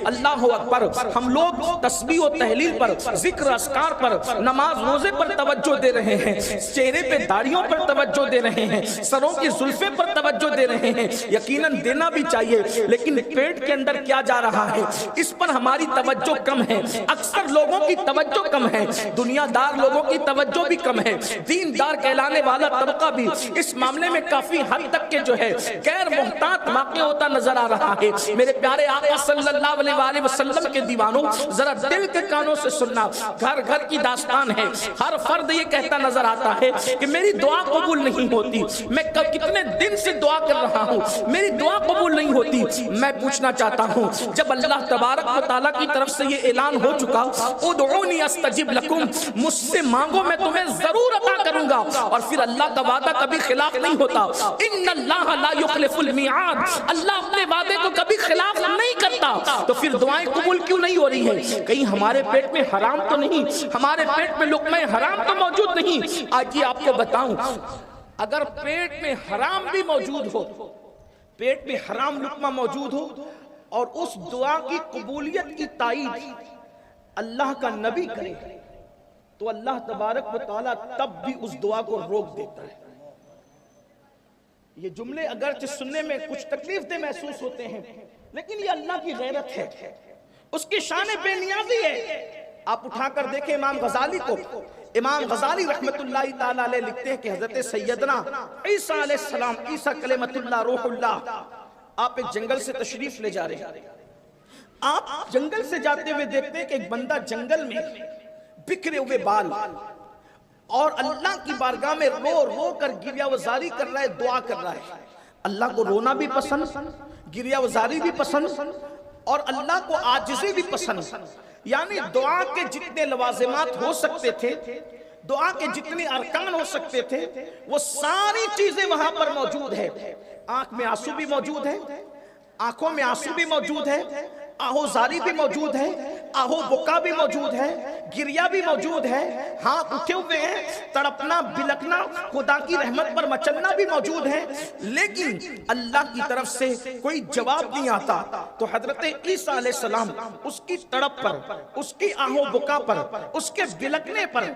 اللہ اکبر. ہم لوگ تسبیح و تحلیل پر، ذکر اذکار پر، نماز روزے پر توجہ دے رہے ہیں، چہرے پہ داڑھیوں پر توجہ دے رہے ہیں، سروں کی زلفیں پر توجہ دے رہے ہیں. یقیناً دینا بھی چاہیے، لیکن پیٹ کے اندر کیا جا رہا ہے اس پر ہماری توجہ کم ہے. اکثر لوگوں کی توجہ کم ہے، دنیا دار لوگوں کی توجہ بھی کم ہے. دین دار کہلانے والا طبقہ بھی اس معاملے میں کافی حد تک کے جو ہے غیر محتاط واقع ہوتا نظر آ رہا ہے. میرے پیارے آقا صلی اللہ علیہ وآلہ وسلم کے دیوانوں، ذرا دل کے کانوں سے سننا. گھر گھر کی داستان ہے. ہر فرد یہ کہتا نظر آتا ہے کہ میری دعا قبول نہیں ہوتی، میں کتنے دن سے دعا کر رہا ہوں، میری دعا قبول نہیں ہوتی. میں پوچھنا چاہتا ہوں، جب اللہ تبارک و تعالیٰ کی طرف سے یہ اعلان ہو چکا، ادعونی استجب لکم، مجھ سے مانگو میں تمہیں ضرور عطا کروں گا، اور پھر اللہ کا وعدہ کبھی خلاف نہیں ہوتا. ان اللہ لا یخلف المیعاد، اللہ اپنے وعدے کو کبھی خلاف نہیں کرتا. تو پھر دعائیں قبول کیوں نہیں ہو رہی ہیں؟ کہیں ہمارے پیٹ میں حرام تو نہیں، ہمارے پیٹ میں لقمہ حرام تو موجود نہیں؟ آج یہ آپ کو بتاؤں، اگر پیٹ میں حرام بھی موجود ہو، پیٹ میں حرام لقمہ موجود ہو، اور اس دعا کی قبولیت کی تائید اللہ کا نبی کرے، تو اللہ تبارک و تعالیٰ تب بھی اس دعا کو روک دیتا ہے. یہ جملے اگرچہ سننے میں کچھ تکلیف دہ محسوس ہوتے ہیں، لیکن یہ اللہ کی غیرت ہے، اس کی شان بے نیازی ہے. آپ اٹھا کر دیکھیں امام غزالی کو. امام غزالی رحمت اللہ تعالیٰ علیہ لکھتے ہیں کہ حضرت سیدنا عیسیٰ علیہ السلام، عیسیٰ کلمۃ اللہ روح اللہ، آپ ایک جنگل سے تشریف لے جا رہے ہیں. آپ جنگل سے جاتے ہوئے دیکھتے ہیں کہ ایک بندہ جنگل میں بکھرے ہوئے بال اور اللہ کی بارگاہ میں رو رو کر گریہ وزاری کر رہا ہے، دعا کر رہا ہے. اللہ کو رونا بھی پسند، گریہ وزاری بھی پسند، اور اللہ کو عاجزی بھی پسند. یعنی دعا کے جتنے لوازمات ہو سکتے تھے، دعا کے جتنے ارکان ہو سکتے تھے، وہ ساری چیزیں وہاں پر موجود ہے. آنکھ میں آنسو بھی موجود ہے، آنکھوں میں آنسو بھی موجود ہے، آہو زاری بھی موجود ہے، آہو بکا بھی موجود ہے، گریہ بھی موجود ہے، ہاتھ اٹھے ہوئے ہیں، تڑپنا بلکنا خدا کی رحمت پر مچلنا بھی موجود ہے. لیکن اللہ کی طرف سے کوئی جواب نہیں آتا. تو حضرت عیسیٰ علیہ السلام اس کی تڑپ پر، اس کی آہو بکا پر، اس کے بلکنے پر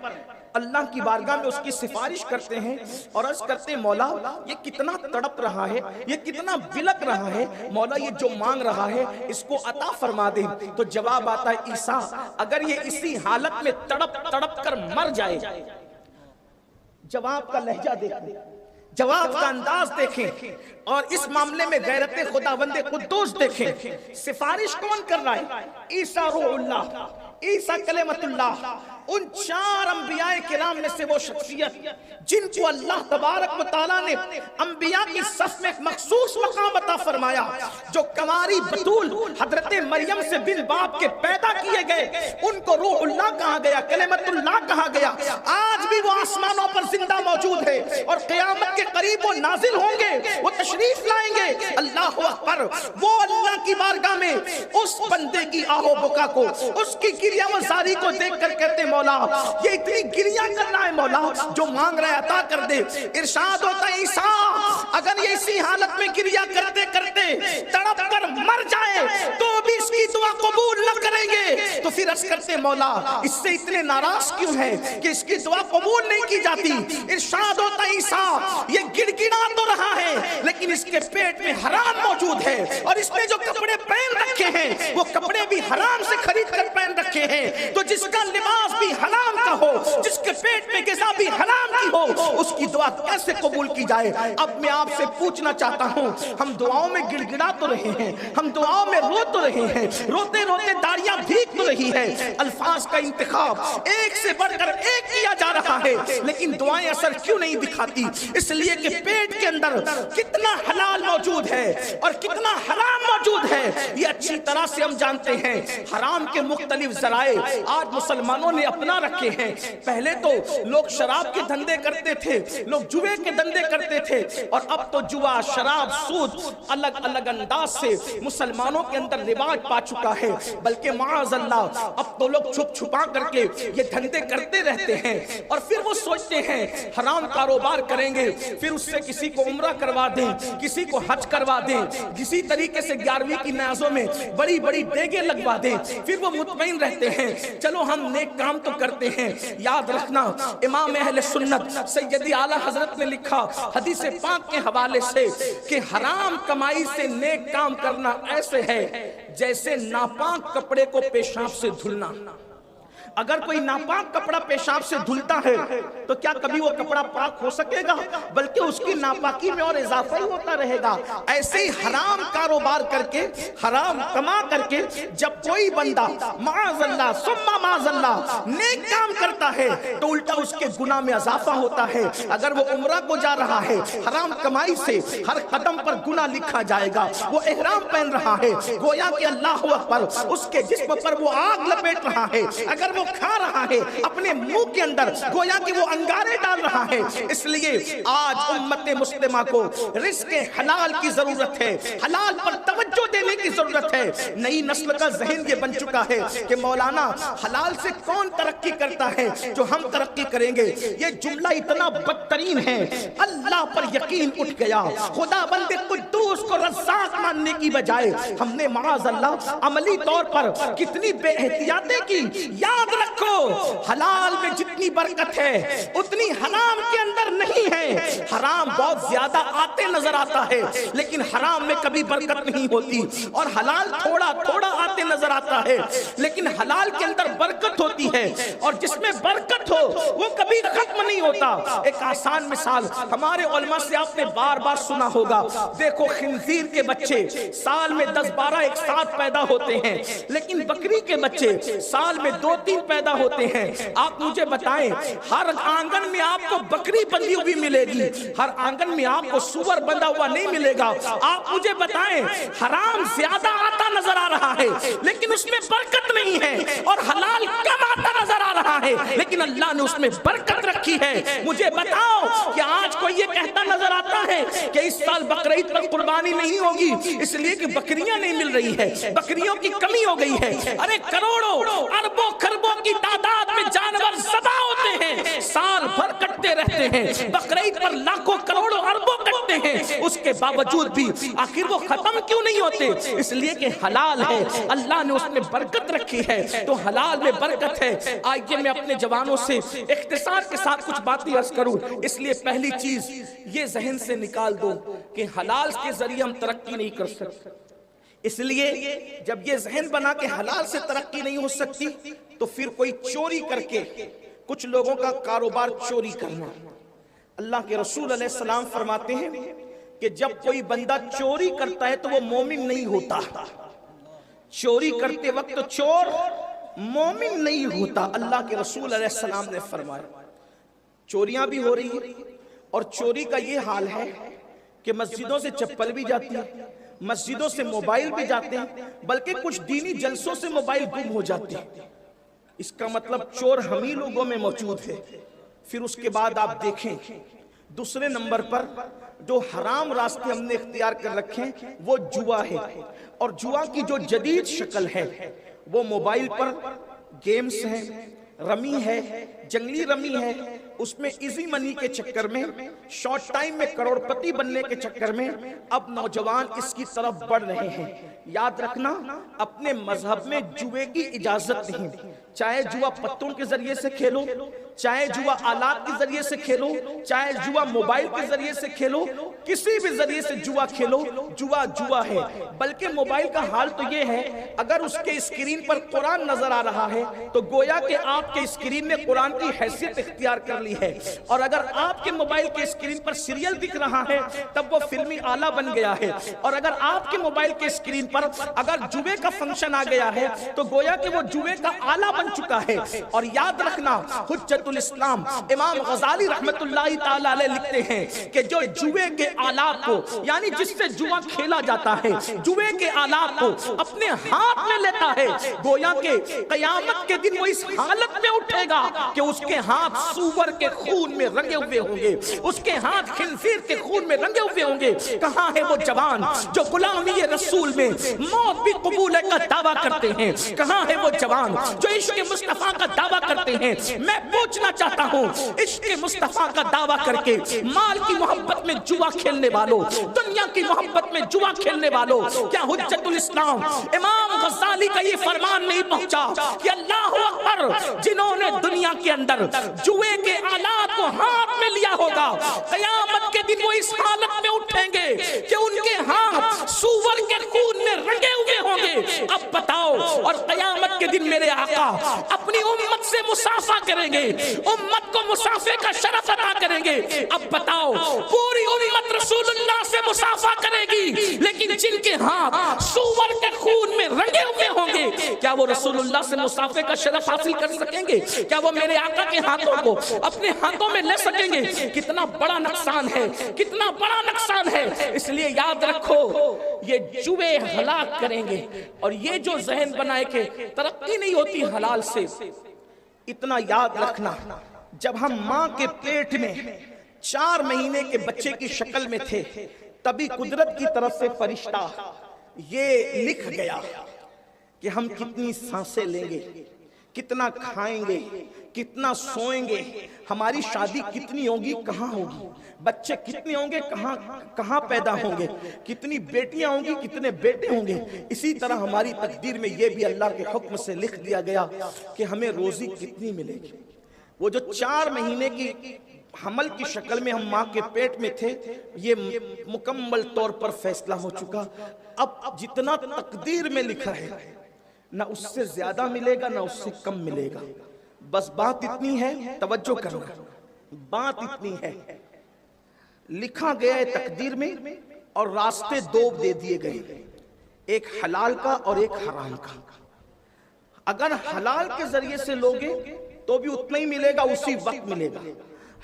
اللہ کی بارگاہ میں اس کی سفارش کرتے ہیں اور عرض کرتے ہیں، مولا یہ کتنا تڑپ رہا ہے، یہ کتنا بلک رہا ہے، مولا یہ جو مانگ رہا ہے اس کو عطا فرما دے. تو جواب آتا ہے، عیسیٰ اگر یہ اسی حالت میں تڑپ تڑپ کر مر جائے، جواب کا لہجہ دیکھیں، جواب کا انداز دیکھیں، اور اس معاملے میں غیرت خداوند قدوس دیکھیں. سفارش کون کر رہا ہے؟ عیسیٰ روح اللہ، عیسیٰ کلمۃ اللہ، ان 4 انبیاء کرام میں سے وہ شخصیت جن کو اللہ تبارک و تعالیٰ نے انبیاء کی صف میں ایک مخصوص مقام عطا فرمایا. جو کنواری بطول حضرت مریم سے بن باپ کے پیدا کیے گئے، ان کو روح اللہ کہا گیا، کلمۃ اللہ کہا گیا. آج بھی وہ آسمانوں پر زندہ موجود ہے، اور قیامت کے قریب وہ نازل ہوں گے، وہ تشریف لائیں گے. اللہ اکبر. وہ اللہ کی بارگاہ میں اس بندے کی آہو بکا کو، اس کی گریہ وزاری کو دیکھ کر کہتے، مولا یہ اتنی گریہ کر رہا ہے، مولا جو مانگ رہا ہے عطا کر دے. ارشاد ہوتا ہے، عیسیٰ اگر یہ اسی حالت میں گریہ کرتے کرتے تڑپ کر مر جائے تو بھی اس کی دعا قبول نہ کریں گے. تو پھر عرض کرتے، مولا اس سے اتنے ناراض کیوں ہیں کہ اس کی دعا قبول نہیں کی جاتی؟ ارشاد ہوتا ہے، عیسیٰ یہ گڑ گڑا تو رہا ہے، لیکن اس کے پیٹ میں حرام موجود ہے، اور اس نے جو کپڑے پہن رکھے ہیں وہ کپڑے بھی حرام سے خرید کر پہن رکھے ہیں. تو جس کا لباس بھی حرام کا ہو، جس کے پیٹ میں غذا بھی حرام کی ہو، اس کی دعا کیسے قبول کی جائے؟ اب میں آپ سے پوچھنا چاہتا ہوں، ہم دعاؤں میں گڑ گڑا تو رہے ہیں، ہم دعاؤں میں رو تو رہے ہیں، روتے روتے داڑیاں بھیگ تو رہی ہے، الفاظ کا انتخاب ایک سے بڑھ کر ایک کیا جا رہا ہے، لیکن دعائیں اثر کیوں نہیں دکھاتی؟ اس لیے کہ پیٹ کے اندر کتنا حلال موجود ہے اور کتنا حرام موجود ہے یہ اچھی طرح سے ہم جانتے ہیں. حرام کے مختلف ذرائع آج مسلمانوں نے اپنا رکھے ہیں. پہلے تو لوگ شراب کے دھندے کرتے تھے، لوگ جوے کے دھندے کرتے تھے، اور اب تو جوا، شراب، سود الگ الگ انداز سے مسلمانوں کے اندر رواج پا چکا ہے، بلکہ معاذ اللہ اب تو لوگ چھپ چھپا کر کے یہ دھندے کرتے رہتے ہیں، اور پھر وہ سوچتے ہیں حرام کاروبار کریں گے، پھر اس سے کسی کو عمرہ کروا دیں، کسی کو حج کروا دیں، کسی طریقے سے 11ویں کی نیازوں میں بڑی بڑی دیگیں لگوا دیں، پھر وہ مطمئن رہتے ہیں چلو ہم نیک کام تو کرتے ہیں۔ یاد رکھنا امام اہل سنت سیدی اعلیٰ حضرت نے لکھا حدیث پاک کے حوالے سے کہ حرام کمائی سے نیک کام کرنا ایسے ہے جیسے ناپاک کپڑے کو پیشاب سے دھلنا۔ اگر کوئی ناپاک کپڑا پیشاب سے دھلتا ہے تو کیا کبھی وہ کپڑا پاک ہو سکے گا؟ بلکہ اس کی ناپاکی میں اور اضافہ ہی ہوتا رہے گا۔ ایسے ہی حرام کاروبار کر کے، حرام کما کر کے جب کوئی بندہ معاذ اللہ ثم معاذ اللہ نیک کام کرتا ہے تو الٹا اس کے گناہ میں اضافہ ہوتا ہے۔ اگر وہ عمرہ کو جا رہا ہے، حرام کمائی سے ہر قدم پر گناہ لکھا جائے گا۔ وہ احرام پہن رہا ہے، گویا کہ اللہ اکبر اس کے جسم پر وہ آگ لپیٹ رہا ہے۔ اگر وہ کھا رہا ہے اپنے منہ کے اندر گویا کہ وہ انگارے ڈال رہا ہے۔ اس لیے آج امت مسلمہ کو رزق حلال کی ضرورت ہے، حلال پر توجہ دینے کی ضرورت ہے۔ نئی نسل کا ذہن یہ بن چکا ہے کہ مولانا حلال سے کون ترقی کرتا ہے جو ہم ترقی کریں گے۔ یہ جملہ اتنا بدترین ہے، اللہ پر یقین اٹھ گیا، خدا بند قدوس کو رزاق ماننے کی بجائے ہم نے معاذ اللہ عملی طور پر کتنی بے احتیاطی کی۔ یاد رکھو حلال میں جتنی برکت ہے اتنی حرام کے اندر نہیں ہے۔ حرام بہت زیادہ آتے نظر آتا ہے لیکن حرام میں کبھی برکت نہیں ہوتی، اور حلال تھوڑا تھوڑا آتے نظر آتا ہے لیکن حلال کے اندر برکت ہوتی ہے، اور جس میں برکت ہو وہ کبھی ختم نہیں ہوتا۔ ایک آسان مثال ہمارے علماء سے آپ نے بار بار سنا ہوگا، دیکھو خنزیر کے بچے سال میں 10-12 ایک ساتھ پیدا ہوتے ہیں، لیکن بکری کے بچے سال میں 2-3 پیدا ہوتے ہیں۔ آپ مجھے بتائیں ہر آنگن میں آپ کو بکری بندھی ہوئی ملے گی، ہر آنگن میں آپ کو سور بندھا ہوا نہیں ملے گا۔ آپ مجھے بتائیں حرام زیادہ آتا نظر آ رہا ہے لیکن اس میں برکت نہیں ہے، اور حلال کم آتا نظر آ رہا ہے لیکن اللہ نے اس میں برکت رکھی ہے۔ مجھے بتاؤ کہ آج کوئی یہ کہتا نظر آتا ہے کہ اس سال بقرعید پر قربانی نہیں ہوگی اس لیے کہ بکریاں نہیں مل رہی ہے، بکریوں کی کمی ہو گئی ہے۔ ارے کروڑوں اربوں خربوں کی تعداد میں جانور ذبح ہوتے ہیں، سال بھر کٹتے رہتے ہیں، بقرعید پر لاکھوں کروڑوں اربوں کٹتے ہیں، اس کے باوجود بھی آخر وہ ختم کیوں نہیں ہوتے؟ اس لیے کہ حلال ہے، اللہ نے اس میں برکت رکھی ہے، تو حلال میں برکت ہے۔ آئیے میں اپنے جوانوں سے اختصار کے ساتھ کچھ باتیں عرض کروں۔ اس لیے پہلی چیز یہ ذہن سے نکال دو کہ حلال کے ذریعے ہم ترقی نہیں کر سکتے۔ اس لیے جب یہ ذہن بنا کہ حلال سے ترقی نہیں ہو سکتی تو پھر کوئی چوری کر کے، کچھ لوگوں کا کاروبار چوری کرنا۔ اللہ کے رسول علیہ السلام فرماتے ہیں کہ جب کوئی بندہ چوری کرتا ہے تو وہ مومن نہیں ہوتا۔ چوری کرتے وقت چور مومن نہیں ہوتا، اللہ کے رسول علیہ السلام نے فرمایا۔ چوریاں بھی ہو رہی ہیں، اور چوری کا یہ حال ہے کہ مسجدوں سے چپل بھی جاتی ہے، مسجدوں سے موبائل بھی جاتے ہیں، بلکہ کچھ دینی جلسوں سے موبائل گم ہو جاتے ہیں۔ اس کا مطلب چور ہم ہی لوگوں میں موجود ہے۔ پھر اس کے بعد آپ دیکھیں دوسرے نمبر پر جو حرام راستے ہم نے اختیار کر رکھے وہ جوا ہے، اور جوا کی جو جدید شکل ہے وہ موبائل پر گیمز ہیں، رمی ہے، جنگلی رمی ہے، اس میں ایزی منی کے چکر میں، شارٹ ٹائم میں کروڑ پتی بننے کے چکر میں اب نوجوان اس کی طرف بڑھ رہے ہیں۔ یاد رکھنا اپنے مذہب میں جوے کی اجازت نہیں، چاہے جوا پتوں کے ذریعے سے کھیلو، چاہے جوا آلات کے ذریعے سے کھیلو، چاہے جوا موبائل کے ذریعے سے کھیلو، کسی بھی ذریعے سے جوا کھیلو، جوا جوا ہے۔ بلکہ موبائل کا حال تو یہ ہے اگر اس کے اسکرین پر قرآن نظر آ رہا ہے تو گویا کہ آپ کے اسکرین نے قرآن کی حیثیت اختیار کر لی ہے، اور اگر آپ کے موبائل کے اسکرین پر سیریل دکھ رہا ہے تب وہ فلمی آلہ بن گیا ہے، اور اگر آپ کے موبائل کے اسکرین پر اگر جوے کا فنکشن آ گیا ہے تو گویا کہ وہ جوے کا آلہ بن چکا ہے۔ اور یاد رکھنا حجت الاسلام امام غزالی رحمت اللہ تعالی علیہ لکھتے ہیں کہ جو جوے کے آلات کو، یعنی جس سے جوا کھیلا جاتا ہے، جوے کے آلات کو اپنے ہاتھ میں لیتا ہے، گویا کہ قیامت کے دن وہ اس حالت میں اٹھے گا کہ اس کے ہاتھ سور کے خون میں رنگے ہوئے ہوں گے، اس کے ہاتھ خنزیر کے خون میں رنگے ہوئے ہوں گے۔ کہاں ہے وہ جوان جو غلامی رسول میں موت بھی قبول کا دعویٰ کرتے ہیں؟ کہاں ہے وہ جوان جو عشق مصطفیٰ کا دعویٰ کرتے ہیں؟ میں پوچھنا چاہتا ہوں، عشق مصطفیٰ کا دعویٰ کر کے مال کی محبت میں جوا کھیلنے والوں، دنیا کی محبت میں جوا کھیلنے والوں، کیا حجت الاسلام امام غزالی کا یہ فرمان نہیں پہنچا کہ اللہ اکبر، جنہوں نے دنیا کے اندر جوے کے آلات کو ہاتھ میں لیا ہوگا، قیامت کے دن وہ اس حالت میں اٹھیں گے کہ ان کے ہاتھ سور کے خون میں رنگے ہوئے ہوں گے۔ اب بتاؤ، اور قیامت کے دن میرے آقا اپنی امت سے مصافحہ کریں گے، امت کو مصافحے کا شرف عطا کریں گے۔ اب بتاؤ، پوری امت رسول اللہ سے مصافحہ کرے گی، لیکن جن کے ہاتھ سور کے خون میں رنگے ہوئے ہوں گے، کیا وہ رسول اللہ سے مصافحے کا شرف حاصل کر سکیں گے؟ کیا وہ میرے آقا کے ہاتھوں کو اپنے ہاتھوں میں لے سکیں گے؟ کتنا بڑا نقصان ہے، کتنا بڑا نقصان ہے۔ اس لیے یاد رکھو، یہ جوے ہلاک کریں گے، اور یہ جو ذہن بنائے کہ ترقی نہیں ہوتی حلال سے، اتنا یاد رکھنا، جب ہم ماں کے پیٹ میں 4 مہینے کے بچے کی شکل میں تھے، تبھی قدرت کی طرف سے فرشتہ یہ لکھ گیا کہ ہم کتنی سانسیں لیں گے، کتنا کھائیں گے، کتنا سوئیں گے، ہماری شادی کتنی ہوگی، کہاں ہوگی، بچے کتنے ہوں گے، کہاں پیدا ہوں گے، کتنی بیٹیاں ہوں گی، کتنے بیٹے ہوں گے۔ اسی طرح ہماری تقدیر میں یہ بھی اللہ کے حکم سے لکھ دیا گیا کہ ہمیں روزی کتنی ملے گی۔ وہ جو 4 مہینے کی حمل کی شکل میں ہم ماں کے پیٹ میں تھے، یہ مکمل طور پر فیصلہ ہو چکا۔ اب جتنا تقدیر میں لکھا ہے، نہ اس سے زیادہ ملے گا، نہ اس سے کم ملے گا۔ بس بات اتنی ہے، توجہ کرنا، بات اتنی ہے، لکھا گیا ہے تقدیر میں، اور راستے 2 دے دیے گئے، ایک حلال کا اور ایک حرام کا۔ اگر حلال کے ذریعے سے لوگے تو بھی اتنا ہی ملے گا، اسی وقت ملے گا،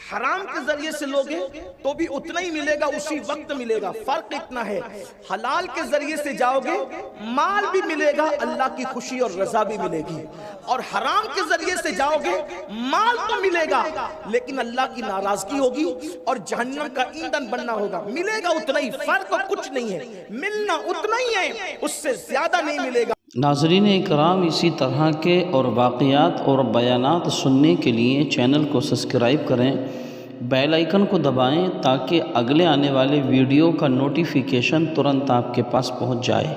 حرام کے ذریعے سے لوگے تو بھی اتنا ہی ملے گا، اسی وقت ملے گا۔ فرق اتنا ہے، حلال کے ذریعے سے جاؤ گے مال بھی ملے گا، اللہ کی خوشی اور رضا بھی ملے گی، اور حرام کے ذریعے سے جاؤ گے مال تو ملے گا لیکن اللہ کی ناراضگی ہوگی اور جہنم کا ایندھن بننا ہوگا۔ ملے گا اتنا ہی، فرق کچھ نہیں ہے، ملنا اتنا ہی ہے، اس سے زیادہ نہیں ملے گا۔ ناظرین اکرام، اسی طرح کے اور واقعات اور بیانات سننے کے لیے چینل کو سبسکرائب کریں، بیل آئیکن کو دبائیں تاکہ اگلے آنے والے ویڈیو کا نوٹیفیکیشن ترنت آپ کے پاس پہنچ جائے۔